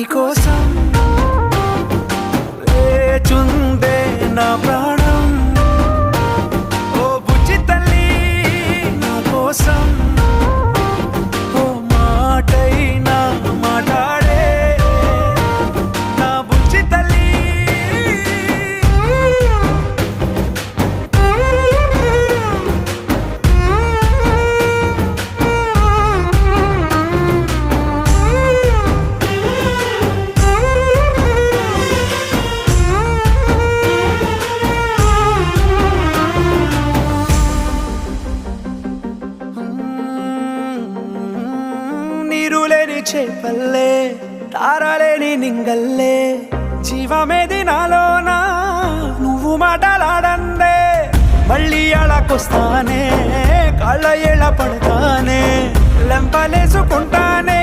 కోసం లేచుందే నా ప్రాణం. ఓ బుజ్జి తల్లి నా కోసం ఓ మాటైనా మాట్లాడే నా బుజ్జి తల్లి. నీరులేని చేపల్లే తారలేని నింగల్లే జీవమేది నాలోనా నువ్వు మాటలాడందే. మళ్ళీ అళకొస్తానే కాళ్ళ ఎళ్ళ పడతానే లెంపలేసుకుంటానే